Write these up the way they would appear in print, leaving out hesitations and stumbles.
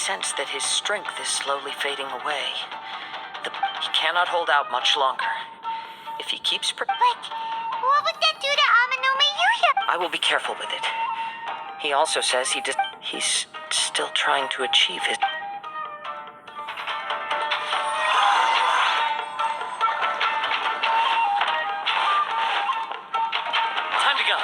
sense that his strength is slowly fading away. He cannot hold out much longer. If he keeps But what would that do to Amano Mayuya? I will be careful with it. He also says he's still trying to achieve his... Time to go.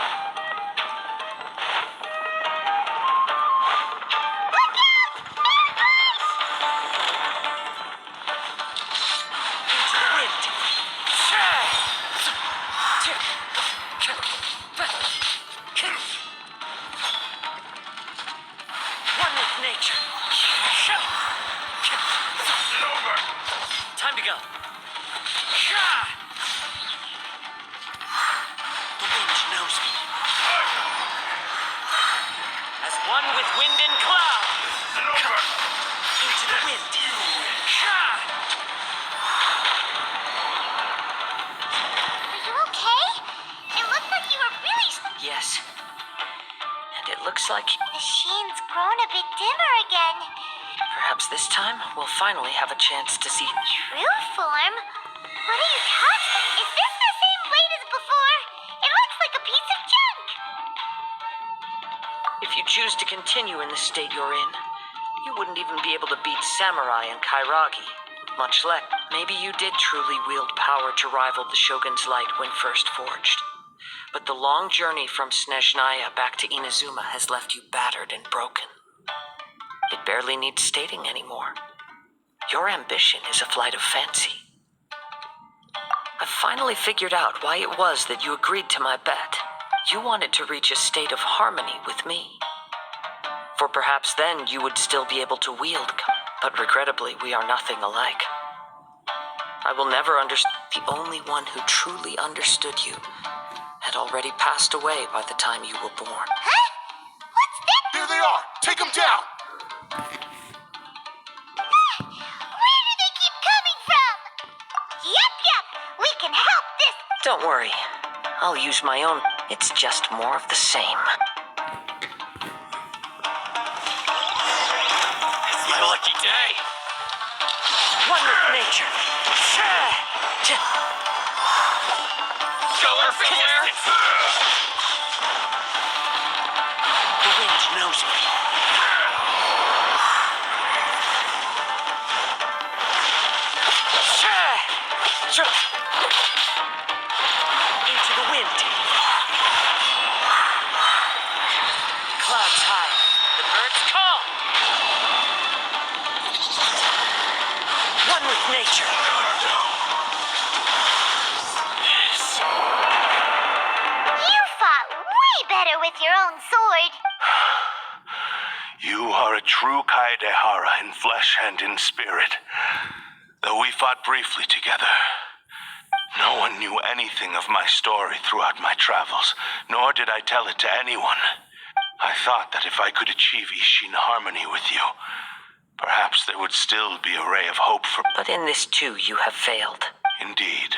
One with nature. Time to go. The wind knows me. As one with wind and cloud. Into the wind. Are you okay? It looked like you were really... Yes. And it looks like The sheen's grown a bit dimmer again. perhaps this time we'll finally have a chance to see... True form? What are you touching? Is this the same blade as before? It looks like a piece of junk. If you choose to continue in the state you're in, you wouldn't even be able to beat Samurai and Kairagi. Much less, maybe you did truly wield power to rival the Shogun's light when first forged. But the long journey from Snezhnaya back to Inazuma has left you battered and broken. It barely needs stating anymore. Your ambition is a flight of fancy. I finally figured out why it was that you agreed to my bet. You wanted to reach a state of harmony with me. For perhaps then you would still be able to wield, but regrettably we are nothing alike. I will never understand. The only one who truly understood you had already passed away by the time you were born. Huh? What's that? Here they are! Take them down! Where do they keep coming from? Yup, we can help this. Don't worry, I'll use my own. It's just more of the same. It's my lucky day! One with nature. Go perfect there! The wind knows me. Into the wind. Clouds high. The birds call. One with nature. You fought way better with your own sword. You are a true Kaedehara in flesh and in spirit. Though we fought briefly together, no one knew anything of my story throughout my travels, nor did I tell it to anyone. I thought that if I could achieve Ishin harmony with you, perhaps there would still be a ray of hope for... But in this too, you have failed. Indeed.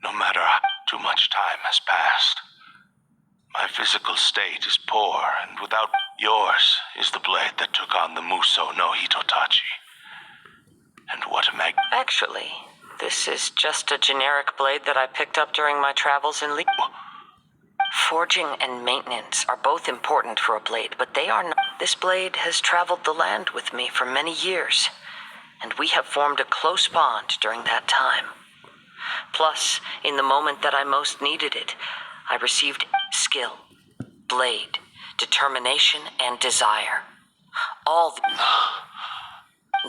No matter how too much time has passed, my physical state is poor, and without yours is the blade that took on the Muso no Hitotachi. And what a Actually, this is just a generic blade that I picked up during my travels in Forging and maintenance are both important for a blade, but they are not. This blade has traveled the land with me for many years, and we have formed a close bond during that time. Plus, in the moment that I most needed it, I received skill, blade, determination, and desire.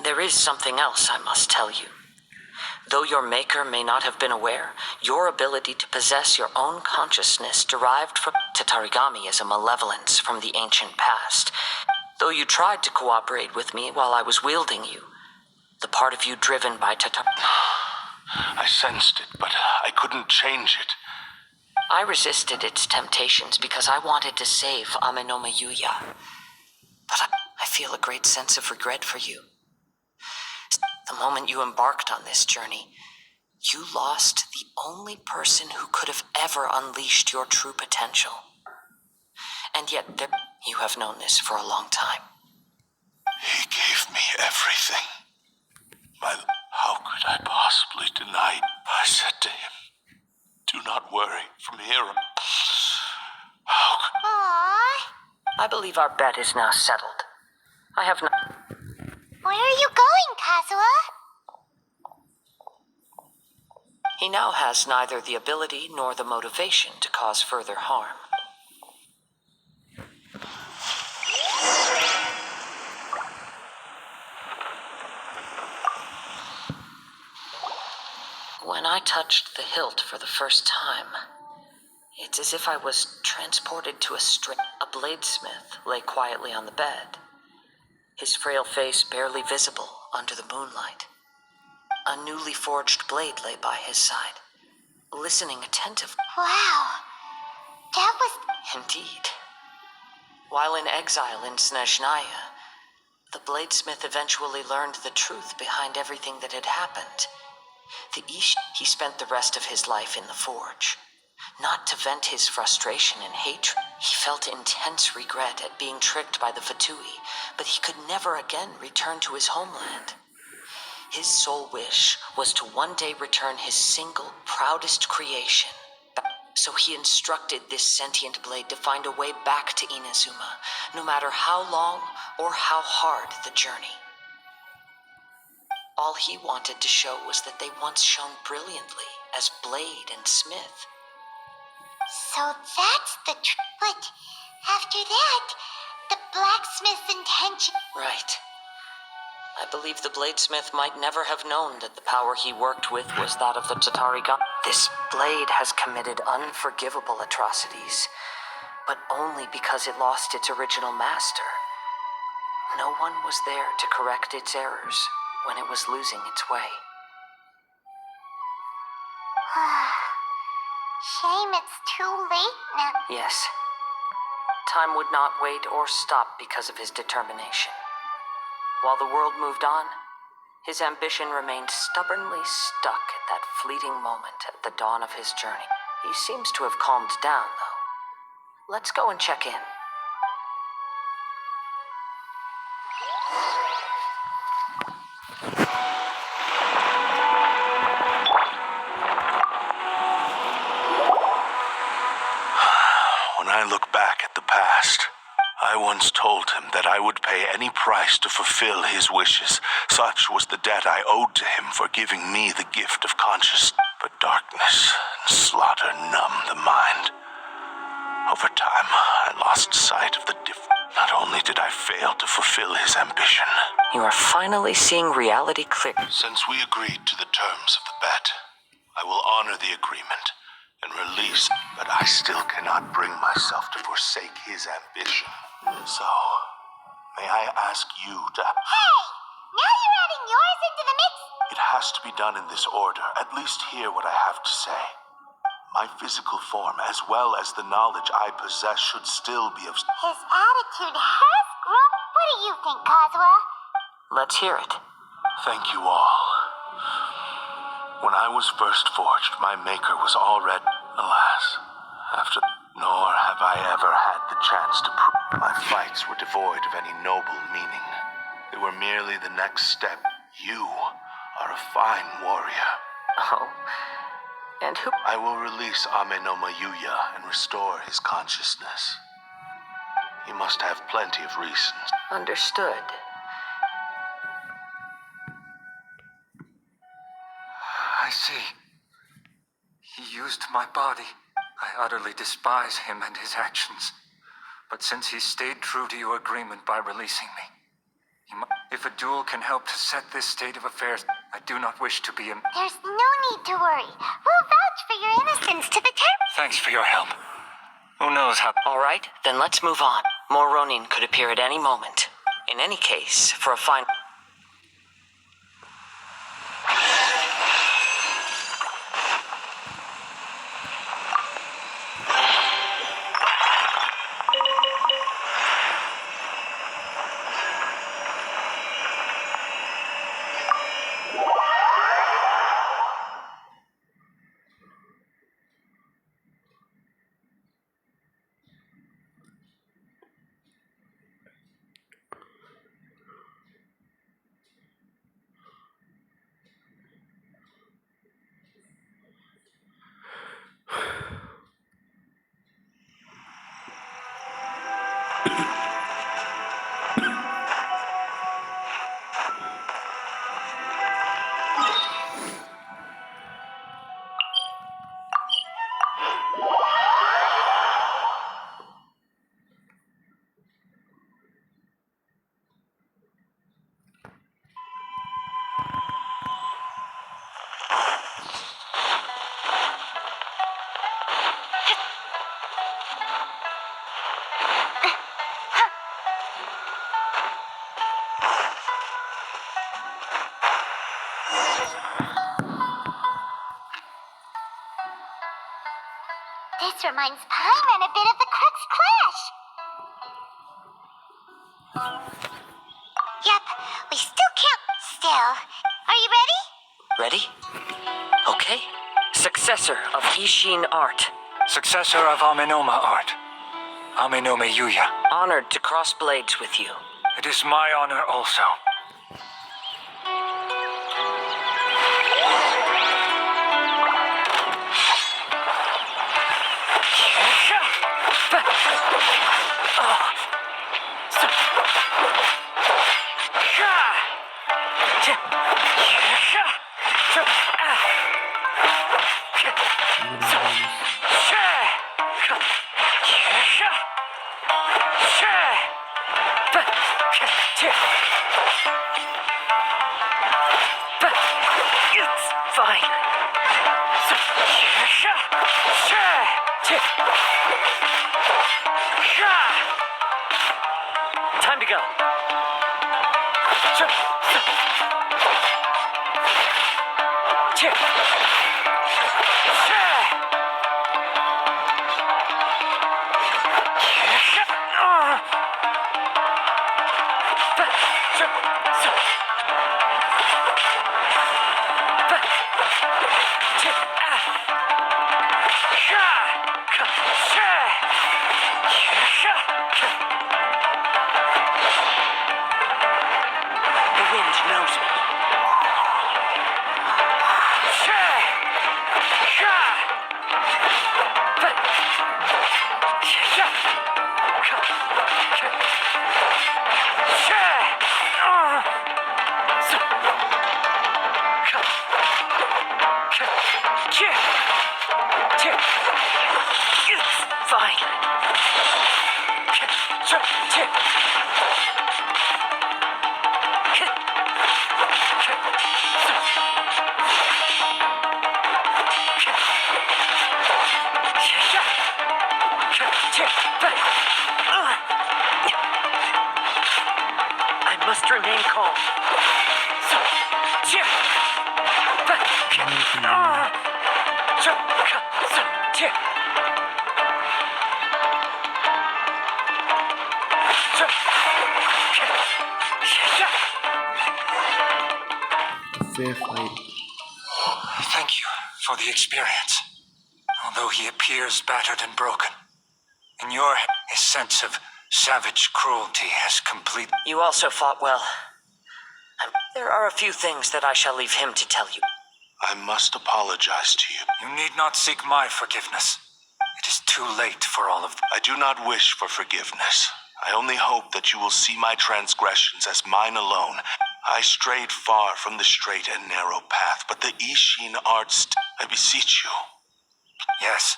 There is something else I must tell you. Though your maker may not have been aware, your ability to possess your own consciousness derived from Tatarigami as a malevolence from the ancient past. Though you tried to cooperate with me while I was wielding you, the part of you driven by I sensed it, but I couldn't change it. I resisted its temptations because I wanted to save Amenoma Yuya. But I feel a great sense of regret for you. The moment you embarked on this journey, you lost the only person who could have ever unleashed your true potential. And yet, you have known this for a long time. He everything. How could I possibly deny it? I said to him, do not worry, from here on. Aww. I believe our bet is now settled. I have not. Where are you going, Kazuha? He now has neither the ability nor the motivation to cause further harm. When I touched the hilt for the first time, it's as if I was transported to a string. A bladesmith lay quietly on the bed, his frail face barely visible under the moonlight. A newly forged blade lay by his side, listening attentively. Wow. That was... Indeed. While in exile in Snezhnaya, the bladesmith eventually learned the truth behind everything that had happened. He spent the rest of his life in the forge, not to vent his frustration and hatred. He felt intense regret at being tricked by the Fatui, but he could never again return to his homeland. His sole wish was to one day return his single, proudest creation. So he instructed this sentient blade to find a way back to Inazuma, no matter how long or how hard the journey. All he wanted to show was that they once shone brilliantly as blade and smith. So that's the But after that, the blacksmith's intention... Right. I believe the bladesmith might never have known that the power he worked with was that of the Tatari god. This blade has committed unforgivable atrocities, but only because it lost its original master. No one was there to correct its errors when it was losing its way. Shame it's too late now. Yes. Time would not wait or stop because of his determination. While the world moved on, his ambition remained stubbornly stuck at that fleeting moment at the dawn of his journey. He seems to have calmed down, though. Let's go and check in. When I look back at the past, I once told him that I would pay any price to fulfill his wishes. Such was the debt I owed to him for giving me the gift of consciousness. But darkness and slaughter numbed the mind. Over time, I lost sight of the difference. Not only did I fail to fulfill his ambition. You are finally seeing reality clear. Since we agreed to the terms of the bet, I will honor the agreement and release, but I still cannot bring myself to forsake his ambition. So, may I ask you to... Hey! Now you're adding yours into the mix! It has to be done in this order. At least hear what I have to say. My physical form, as well as the knowledge I possess, should still be of... His attitude has grown. What do you think, Kazuha? Let's hear it. Thank you all. When I was first forged, my maker was already... Alas, after... Nor have I ever had the chance to prove... My fights were devoid of any noble meaning. They were merely the next step. You are a fine warrior. Oh? And who? I will release Ame no Mayuya and restore his consciousness. He must have plenty of reasons. Understood. I see. He used my body. I utterly despise him and his actions. But since he stayed true to your agreement by releasing me, if a duel can help to set this state of affairs, I do not wish to be There's no need to worry. We'll vouch for your innocence to the term. Thanks for your help. Who knows how... All right, then let's move on. More Ronin could appear at any moment. In any case, for a final... This reminds Paimon a bit of the Crux Clash. Yep, we still can't. Still. Are you ready? Ready? Okay. Successor of Ishin art. Successor of Amenoma art. Amenome Yuya. Honored to cross blades with you. It is my honor also. It's fine. Time to go. The wind knows me. It's fine. I must remain calm. Fair fight. Thank you for the experience. Although he appears battered and broken, in your head, his sense of savage cruelty has complete. You also fought well. There are a few things that I shall leave him to tell you. I must apologize to you. You need not seek my forgiveness. It is too late for all of them. I do not wish for forgiveness. I only hope that you will see my transgressions as mine alone. I strayed far from the straight and narrow path, but the Ishin art I beseech you. Yes,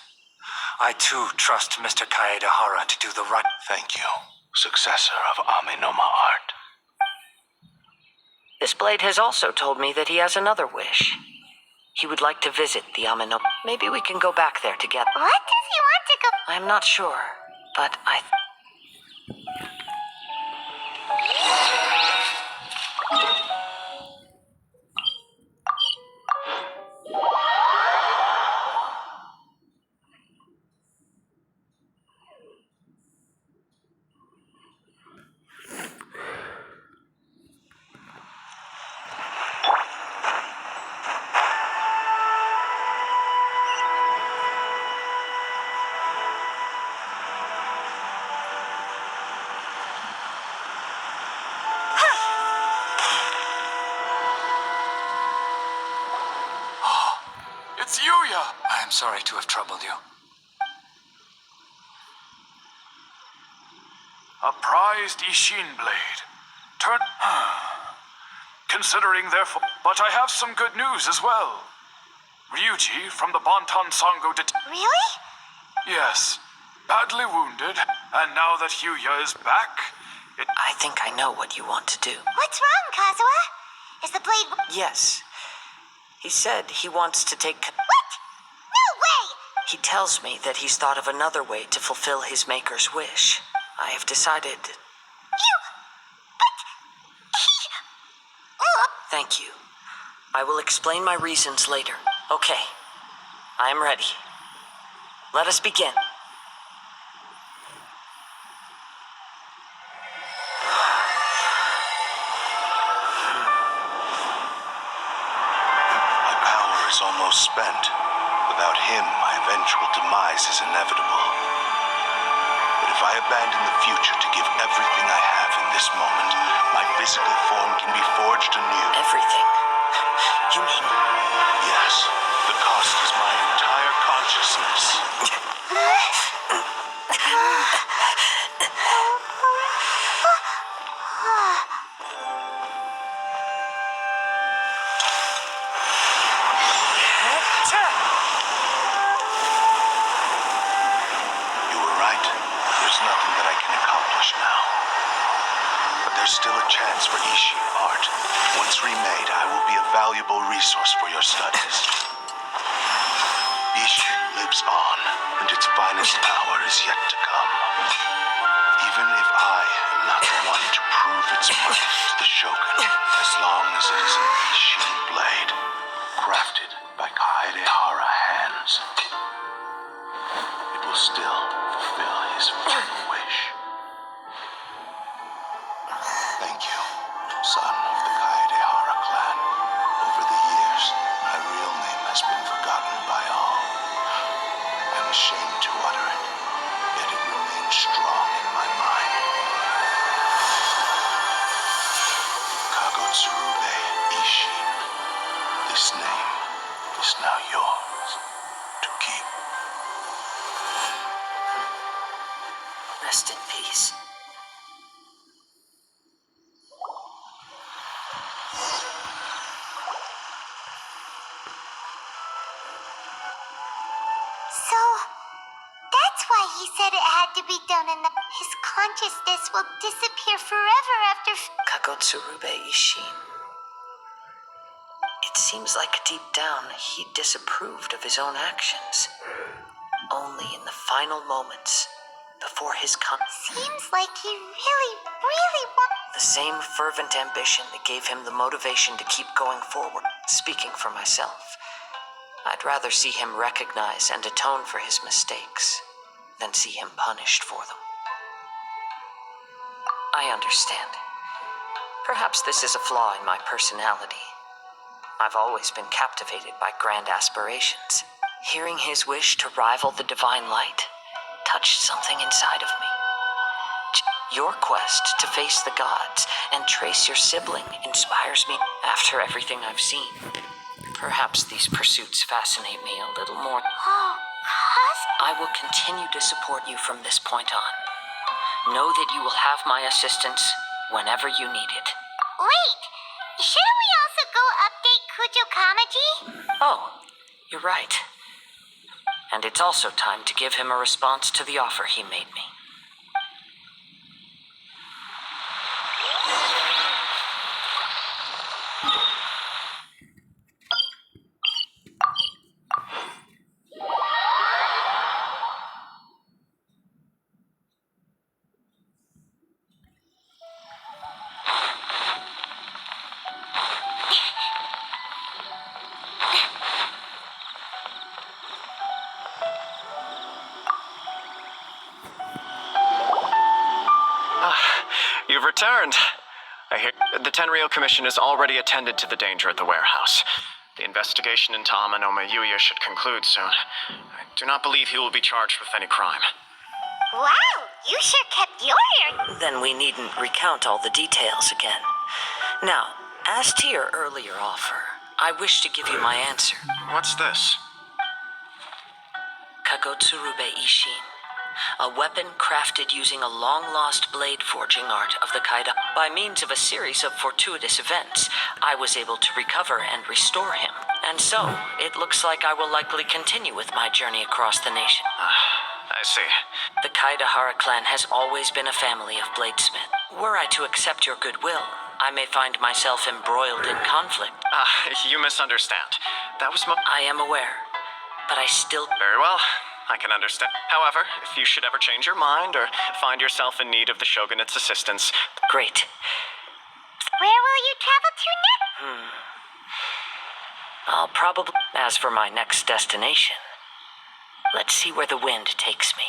I too trust Mr. Kaedehara to do the right. Thank you, successor of Amenoma art. This blade has also told me that he has another wish. He would like to visit the Amino. Maybe we can go back there together. What does he want to go? I'm not sure, but I... It's Yuya! I am sorry to have troubled you. A prized Ishin blade. Turn... Considering therefore... But I have some good news as well. Ryuji from the Bonton Sango Really? Yes. Badly wounded. And now that Yuya is back, I think I know what you want to do. What's wrong, Kazuha? Is the blade... Yes. He said he wants to take... What? No way! He tells me that he's thought of another way to fulfill his maker's wish. I have decided... You... But... He... Thank you. I will explain my reasons later. Okay. I am ready. Let us begin. My power is almost spent. Without him, my eventual demise is inevitable. But if I abandon the future to give everything I have in this moment, my physical form can be forged anew. Everything? You mean... Yes, the cost is my entire consciousness. You were right. There's nothing that I can accomplish now. But there's still a chance for Ishi art. Once remade, I will be a valuable resource for your studies. Ishi lives on, and its finest hour is yet to come. Even if I am not the one to prove its might to the Shogun, as long as it is an Ishi blade, crafted by Kaedehara hands, it will still fulfill his final wish. Thank you, son of the Kaedehara clan. Over the years, my real name has been forgotten by all. I'm ashamed to utter it, yet it remains strong in my mind. Kagotsurube Ishin. This name is now yours to keep. Rest in peace. So, that's why he said it had to be done and that his consciousness will disappear forever after... Kagotsurube Ishin. It seems like deep down he disapproved of his own actions. Only in the final moments, before his Seems like he really wants... the same fervent ambition that gave him the motivation to keep going forward. Speaking for myself, I'd rather see him recognize and atone for his mistakes than see him punished for them. I understand. Perhaps this is a flaw in my personality. I've always been captivated by grand aspirations. Hearing his wish to rival the divine light touched something inside of me. Your quest to face the gods and trace your sibling inspires me. After everything I've seen, perhaps these pursuits fascinate me a little more. Oh, I will continue to support you from this point on. Know that you will have my assistance whenever you need it. Wait! Shouldn't we also go update Kujo Kamaji? Oh, you're right. And it's also time to give him a response to the offer he made me. You've returned. I hear the Tenryou Commission has already attended to the danger at the warehouse. The investigation into Amanoma Yuya should conclude soon. I do not believe he will be charged with any crime. Wow, you sure kept your ear... Then we needn't recount all the details again. Now, as to your earlier offer, I wish to give you my answer. What's this? Kagotsurube Ishin. A weapon crafted using a long-lost blade forging art of the Kaida. By means of a series of fortuitous events, I was able to recover and restore him. And so, it looks like I will likely continue with my journey across the nation. I see. The Kaidahara clan has always been a family of bladesmiths. Were I to accept your goodwill, I may find myself embroiled in conflict. You misunderstand. That was I am aware, but I still... Very well. I can understand. However, if you should ever change your mind or find yourself in need of the Shogunate's assistance... Great. Where will you travel to next? I'll probably... As for my next destination, Let's see where the wind takes me.